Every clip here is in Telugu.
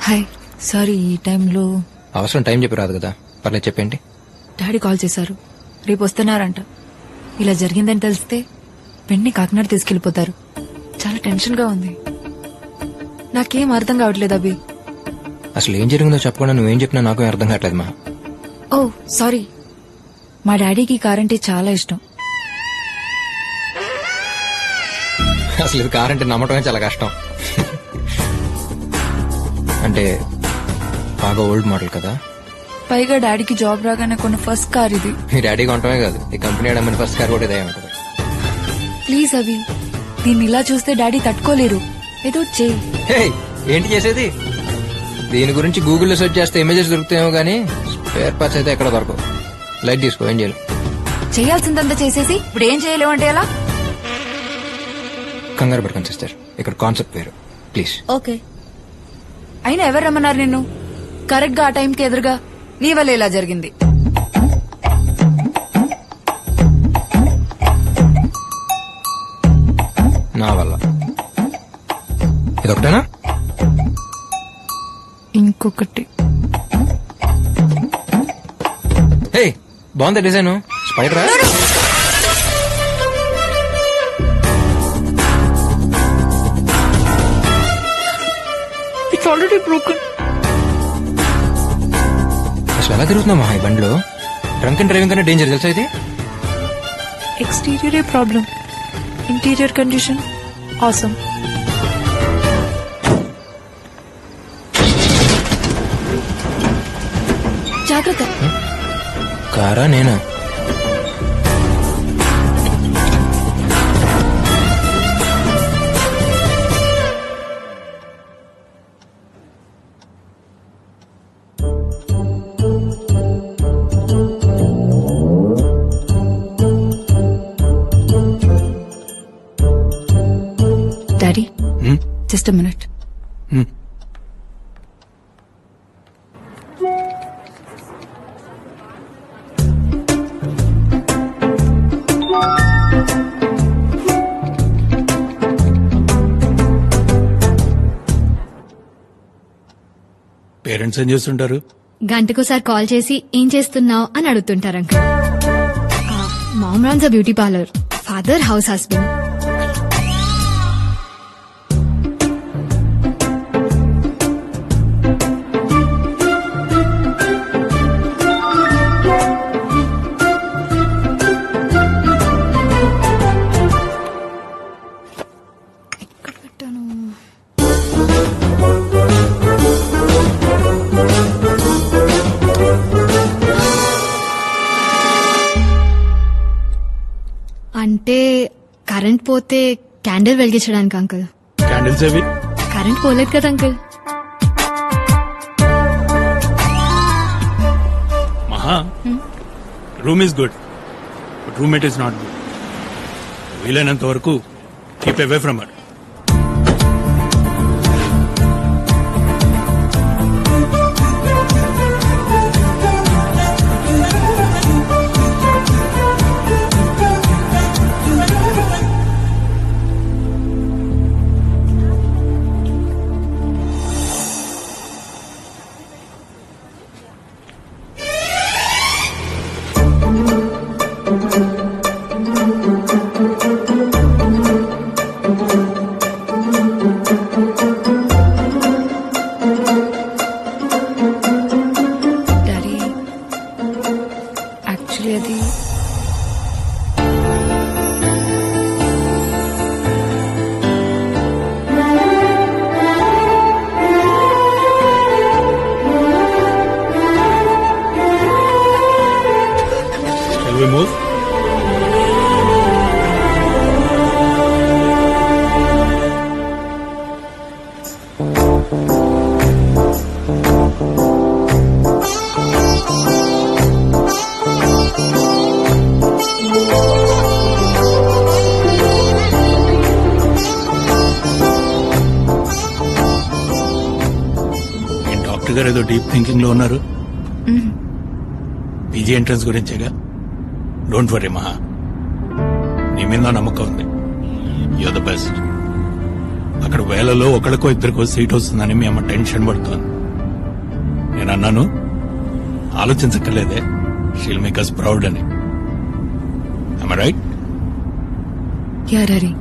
హాయ్, సారీ ఈ టైంలో. అవసరం టైం చెప్పి రాదు కదా, పర్లేదు చెప్పేంటి. డాడీ కాల్ చేశారు, రేపు వస్తున్నారంట. ఇలా జరిగిందని తెలిస్తే పెన్ని కాకినాడ తీసుకెళ్లిపోతారు. చాలా టెన్షన్ గా ఉంది. నాకేం అర్థం కావట్లేదు అభి. అసలు ఏం జరిగిందో చెప్పకుండా నువ్వేం చెప్పినా నాకు అర్థం కావట్లేదు మా. ఓ సారీ, మా డాడీకి కార్ అంటే చాలా ఇష్టం. అసలు ఇది కార్ అంటే నమ్మటమే చాలా కష్టం. అంటే బాగా ఓల్డ్ మోడల్ కదా. పైగా డాడీకి జాబ్ రాగానే కొన్న ఫస్ట్ కార్ ఇది. మీ డాడీ కొనటమే కాదు, ఈ కంపెనీ అమ్మని ఫస్ట్ కార్ కూడా ఇదే ఉంటుంది. ప్లీజ్ అభి, దీన్ని ఇలా చూస్తే డాడీ తట్టుకోలేరు. ఏదో చేయి. ఏంటి చేసేది? దీని గురించి గూగుల్లో సెర్చ్ చేస్తే ఇమేజెస్ దొరుకుతాయేమో గానీ స్పేర్ పార్ట్స్ అయితే ఎక్కడ దొరకవు. లైట్ తీసుకో, ఏం చేయాలి? చేయాల్సిందంతా చేసేసి ఇప్పుడు ఏం చేయలేవు అంటే ఎలా? కంగారు పడుకొని సిస్టర్, ఇక్కడ కాన్సెప్ట్ వేరు ప్లీజ్. ఓకే. అయినా ఎవరు రమ్మన్నారు నిన్ను? కరెక్ట్ గా ఆ టైంకి ఎదురుగా నీ వల్ల ఇలా జరిగింది. నా వల్ల. ఇదొకటేనా? ఇంకొకటి. హే, బాగుంది డిజైన్. స్పైడరా? It's already broken. అసలు ఎలా తిరుగుతున్నావు మా ఈ బండిలో? డ్రంక్ అండ్ డ్రైవింగ్ కన్నా డేంజర్ తెలుసా ఇది? ఎక్స్టీరియరే ప్రాబ్లం, ఇంటీరియర్ కండిషన్ ఆసమ్. జాగ్రత్త. కారా నేనా? Daddy, just a minute. Parents ఏం చేస్తుంటారు? గంటకోసారి కాల్ చేసి ఏం చేస్తున్నావు అని అడుగుతుంటారు uncle. Mom runs a beauty parlour, father house husband. ఎక్కడ పెట్టాను? అంటే కరెంట్ పోతే క్యాండిల్ వెలిగించడానికి అంకుల్. క్యాండిల్స్ అవి కరెంట్ పోలేదు కదా uncle. Maha, room is good but roommate is not good. వీలైనంత వరకు keep away from her. Daddy, actually అది Shall we move? డాక్టర్ గారు ఏదో డీప్ థింకింగ్ లో ఉన్నారు. పీజీ ఎంట్రన్స్ గురించేగా. డోంట్ వరీ మహా, నీ మీద నా నమ్మకం ఉంది. You're the best. అక్కడ వేలలో ఒకరికో ఇద్దరికో సీట్ వస్తుందని మీ అమ్మ టెన్షన్ పడుతోంది. నేను అన్నాను ఆలోచించక్కర్లేదే, షీల్ మేక్ us ప్రౌడ్ అని. Am I right? Yeah Hari.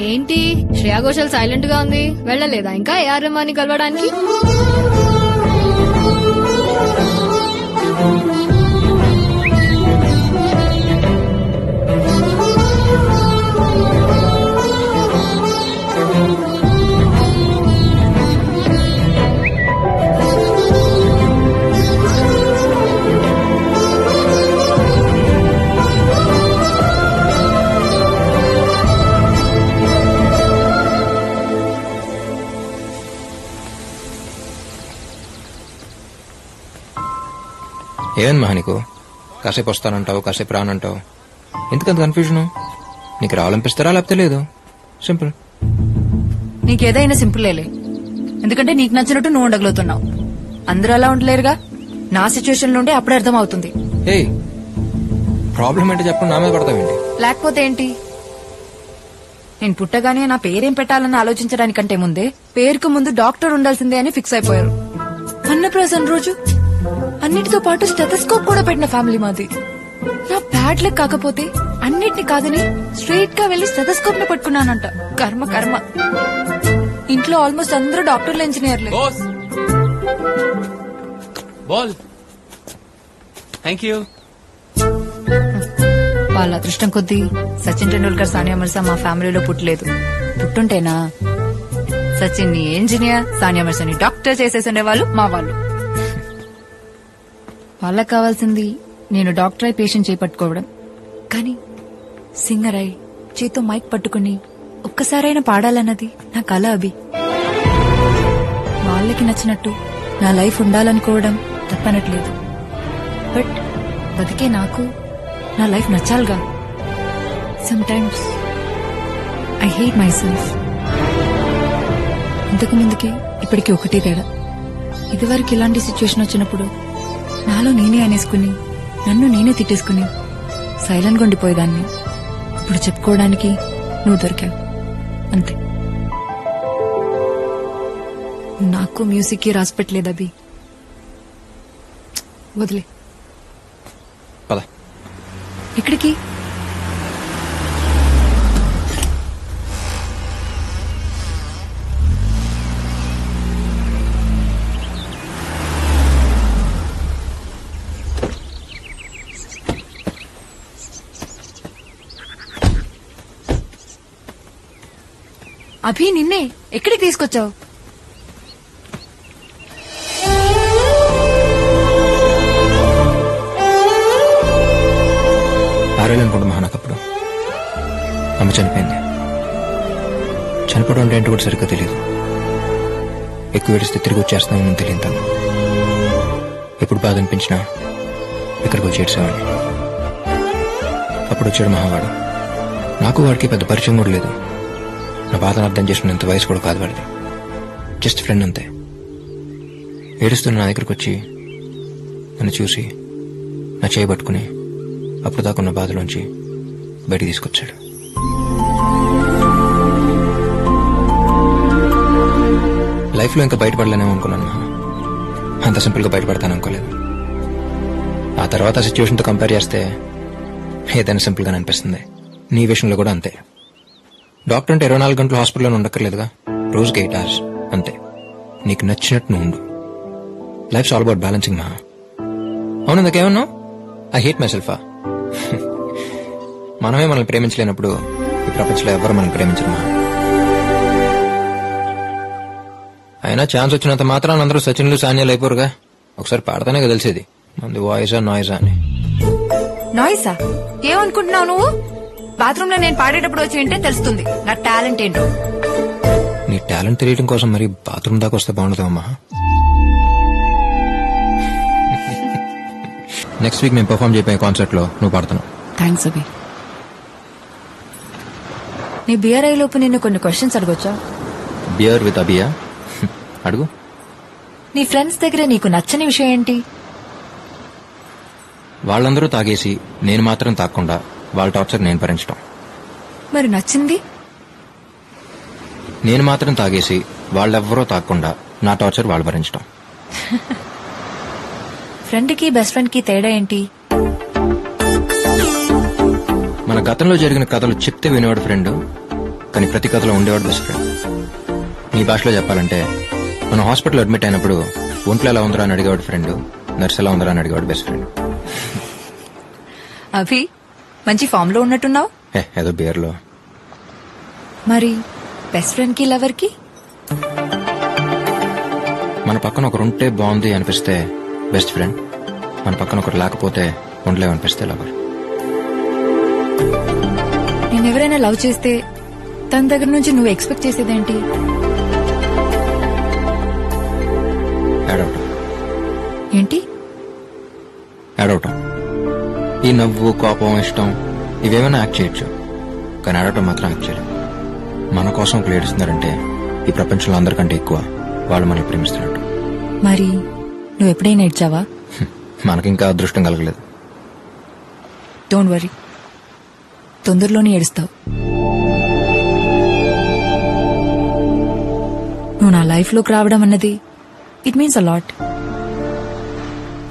ఏంటి శ్రేయా ఘోషల్ సైలెంట్ గా ఉంది, వెళ్ళలేదా ఇంకా ఏఆర్ రెహమాన్ ని కలవడానికి? ఏమని మహా నీకు? కాసేపు వస్తానంటావు, కాసేపు రానంటావు, ఎందుకంత కన్ఫ్యూజన్? నీకు రావాలనిపిస్తారా లేకపోతే లేదు? సింపుల్. నీకేదైనా సింపులేలే, ఎందుకంటే నీకు నచ్చినట్టు నువ్వు ఉండగలుగుతున్నావు. అందరూ అలా ఉండలేరుగా. నా సిచ్యువేషన్ నుండి అప్పుడే అర్థం అవుతుంది. ఏ ప్రాబ్లం ఏంటి చెప్పు, నా మీద పడతావేంటి? లేకపోతే ఏంటి? నేను పుట్టగానే నా పేరేం పెట్టాలని ఆలోచించడానికంటే ముందే పేరుకు ముందు డాక్టర్ ఉండాల్సిందే అని ఫిక్స్ అయిపోయారు. అన్నప్రాసన రోజు అన్నిటితో పాటు స్టెథోస్కోప్ కూడా పెట్టిన ఫ్యామిలీ మాది. నా బ్యాడ్ లక్ కాకపోతే అన్నిటిని కాదని స్ట్రైట్ గా వెళ్లి స్టెథోస్కోప్ ని పట్టుకున్నానంట. కర్మ కర్మ. ఇంట్లో ఆల్మోస్ట్ అందరూ డాక్టర్లు, ఇంజనీర్లే. వాళ్ళ అదృష్టం కొద్దీ సచిన్ టెండూల్కర్, సానియా మిర్జా మా ఫ్యామిలీలో పుట్టలేదు. పుట్టుంటేనా సచిన్ ని ఇంజనీర్, సానియా మిర్జాని డాక్టర్ చేసేసి వాళ్ళు మా వాళ్ళు. వాళ్ళకి కావాల్సింది నేను డాక్టర్ అయి పేషెంట్ చేపట్టుకోవడం, కానీ సింగర్ అయి చేతో మైక్ పట్టుకుని ఒక్కసారైనా పాడాలన్నది నా కల. అభి, వాళ్ళకి నచ్చినట్టు నా లైఫ్ ఉండాలనుకోవడం తప్పనట్లేదు. బట్ బతికే నాకు నా లైఫ్ నచ్చాలిగా. Sometimes I hate myself. ఇంతకు ముందుకి ఇప్పటికి ఒకటే తేడా. ఇదివరకు ఇలాంటి సిచ్యువేషన్ వచ్చినప్పుడు నాలో నేనే అనేసుకుని, నన్ను నేనే తిట్టేసుకుని సైలెంట్ గా ఉండిపోయేదాన్ని. ఇప్పుడు చెప్పుకోవడానికి నువ్వు దొరికావు, అంతే. నాకు మ్యూజిక్ కి రాసి పెట్టలేదు అభి. వదిలే. పద. ఎక్కడికి? అభి, నిన్నే ఎక్కడికి తీసుకొచ్చావు? ఆరేళ్ళనుకుంటా మహా నాకు అప్పుడు. అమ్మ చనిపోయింది. చనిపోవడం అంటే ఏంటో కూడా సరిగ్గా తెలియదు. ఎక్కువ ఏడిస్తే తిరిగి వచ్చేస్తామని తెలియదు తను. ఎప్పుడు బాధ అనిపించినా ఇక్కడికి వచ్చి ఏడ్చేవాడిని. అప్పుడు వచ్చాడు మహావాడు. నాకు వాడికి పెద్ద పరిచయం కూడా లేదు. నా బాధను అర్థం చేసుకునేంత వయసు కూడా కాదు వాడిది. జస్ట్ ఫ్రెండ్ అంతే. ఏడుస్తున్న నా దగ్గరకు వచ్చి నన్ను చూసి నా చేయి పట్టుకుని అప్పుడు దాకున్న బాధలోంచి బయటికి తీసుకొచ్చాడు. లైఫ్లో ఇంకా బయటపడలేనేమో అనుకున్నాను. అంత సింపుల్గా బయటపడతాను అనుకోలేదు. ఆ తర్వాత సిచ్యువేషన్తో కంపేర్ చేస్తే ఏదైనా సింపుల్గానే అనిపిస్తుంది. నీ విషయంలో కూడా అంతే. డాక్టర్ అంటే 24 గంటలు హాస్పిటల్లో ఉండక్కర్లేదుగా. రోజుకి 8 hours అంతే. నీకు నచ్చినట్టు నువ్వు ఉండు. Lifes all about balancing Maha. అవును, ఇందాకేమన్నావు? ఐ హేట్ మై సెల్ఫా. మనమే మనల్ని ప్రేమించలేనప్పుడు ఈ ప్రపంచంలో ఎవరు మనల్ని ప్రేమించరు మహా. అయినా ఛాన్స్ వచ్చినంత మాత్రాన అందరూ సచిన్లు, సాన్యాలు అయిపోరుగా. ఒకసారి పాడతానే కదా తెలిసేది మంది వాయిసా నాయిసా అని. నాయిసా? ఏమనుకుంటున్నావు నువ్వు? బాత్రూమ్ లో నేను పాడేటప్పుడు వచ్చి ఏంటే తెలుస్తుంది నా టాలెంట్ ఏంటో. నీ టాలెంట్ తెలియడం కోసం మరి బాత్రూమ్ దాకా వస్తే బాగుండదమ్మా. నెక్స్ట్ వీక్ మేము పర్ఫామ్ చేయబోయే కాన్సర్ట్ లో నువ్వు పాడుతున్నావు. థ్యాంక్స్ అభి. నీ బియర్ అయ్యే లోపు నిన్ను కొన్ని క్వశ్చన్స్ అడగొచ్చా? బియర్ విత్ అబియా? అడుగు. నీ ఫ్రెండ్స్ దగ్గర నీకు నచ్చని విషయం ఏంటి? వాళ్ళందరూ తాగేసి నేను మాత్రం తాగకుండా వాళ్ళ టార్చర్ నేను భరించడం. మరి నచ్చింది? నేను మాత్రం తాగేసి వాళ్ళెవ్వరూ తాగకుండా నా టార్చర్ వాళ్ళు భరించడం. ఫ్రెండ్ కి బెస్ట్ ఫ్రెండ్ కి తేడా ఏంటి? మన గతంలో జరిగిన కథలు చెప్తే వినేవాడు ఫ్రెండ్, కానీ ప్రతి కథలో ఉండేవాడు బెస్ట్ ఫ్రెండ్. నీ భాషలో చెప్పాలంటే మన హాస్పిటల్ అడ్మిట్ అయినప్పుడు ఒంట్లో ఎలా ఉందరా అని అడిగేవాడు ఫ్రెండ్, నర్స్ ఎలా ఉందరా అని అడిగేవాడు బెస్ట్ ఫ్రెండ్. అభి, మంచి ఫామ్ లో ఉన్నట్టున్నావు. ఏదో బియర్లో. మరి బెస్ట్ ఫ్రెండ్ కి లవర్ కి? మన పక్కన ఒకరుంటే బాగుంది అనిపిస్తే బెస్ట్ ఫ్రెండ్, మన పక్కన ఒకరు లేకపోతే ఉండలేమనిపిస్తే లవర్. నేనెవరైనా లవ్ చేస్తే తన దగ్గర నుంచి నువ్వు ఎక్స్పెక్ట్ చేసేదేంటి? ఏడవటం. ఏంటి? ఏడవటం. ఈ నవ్వు, కోపం, ఇష్టం ఇవేమైనా యాక్ట్ చేయొచ్చు, కానీ ఏడవటం మాత్రం యాక్ట్ చేయలేదు. మన కోసం ఒకరు ఏడుస్తున్నారంటే ఈ ప్రపంచంలో అందరికంటే ఎక్కువ వాళ్ళు మనల్ని ప్రేమిస్తున్నట్టు. మరి నువ్వు ఎప్పుడైనా ఏడ్చావా? మనకింకా అదృష్టం కలగలేదు. డోంట్ వరీ, తొందరలోనే ఏడుస్తావు. నువ్వు నా లైఫ్ లోకి రావడం అన్నది ఇట్ మీన్స్ అ లాట్.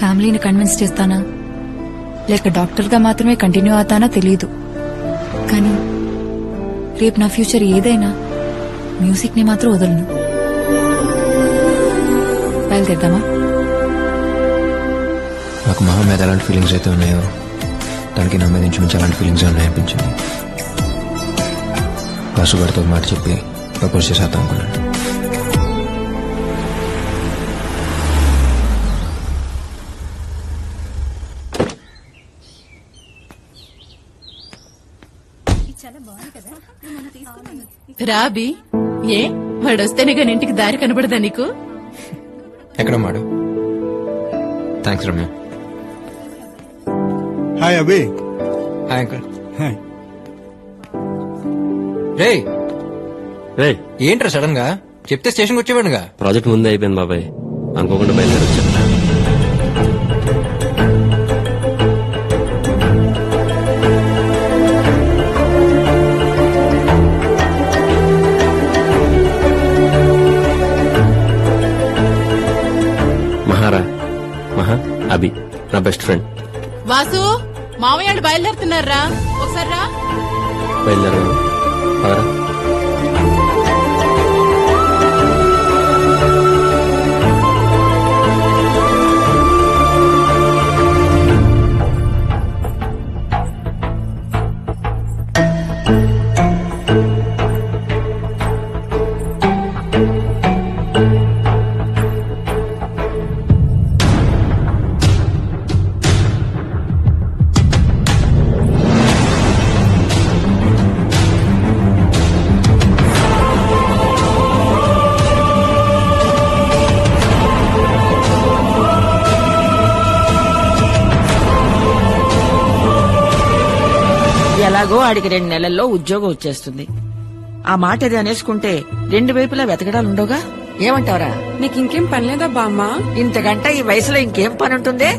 ఫ్యామిలీని కన్విన్స్ చేస్తానా లేక డాక్టర్ గా మాత్రమే కంటిన్యూ అవుతానా తెలీదు, కానీ రేపు నా ఫ్యూచర్ ఏదైనా మ్యూజిక్ ని మాత్రం వదలను. బయలుదేద్దామా? నాకు మహా మీద ఎలాంటి ఫీలింగ్స్ అయితే ఉన్నాయో తనకి నా మీద ఇంచుమించి అలాంటి ఫీలింగ్స్ ఉన్నాయనిపించింది. వాసుగారితో మాట చెప్పి ప్రపోజ్ చేసేద్దాం అనుకున్నాను. రాబి, ఏ వాడొస్తేనే గాని ఇంటికి దారి కనబడదా నీకు? ఎక్కడ మాడు? Thanks Ramya. Hi Abhi. Hi uncle. Hi. రే రే, ఏంట్రా సడన్ గా చెప్తే స్టేషన్కి వచ్చేవాడుగా. ప్రాజెక్ట్ ముందే అయిపోయింది బాబాయ్, అనుకోకుండా బయలుదేరి వచ్చాను. మహా, అభి నా బెస్ట్ ఫ్రెండ్. వాసు, మామయ్య బయలుదేరుతున్నారా? ఒకసారి రా. బయలుదేరా. ఎలాగో ఆడికి 2 నెలల్లో ఉద్యోగం వచ్చేస్తుంది. ఆ మాట అది అనేసుకుంటే 2 వైపులా వెతకడాలుండవుగా. ఏమంటావరా? నీకు ఇంకేం పనిలేదా బామ్మ? ఇంతకంటే ఈ వయసులో ఇంకేం పని ఉంటుంది?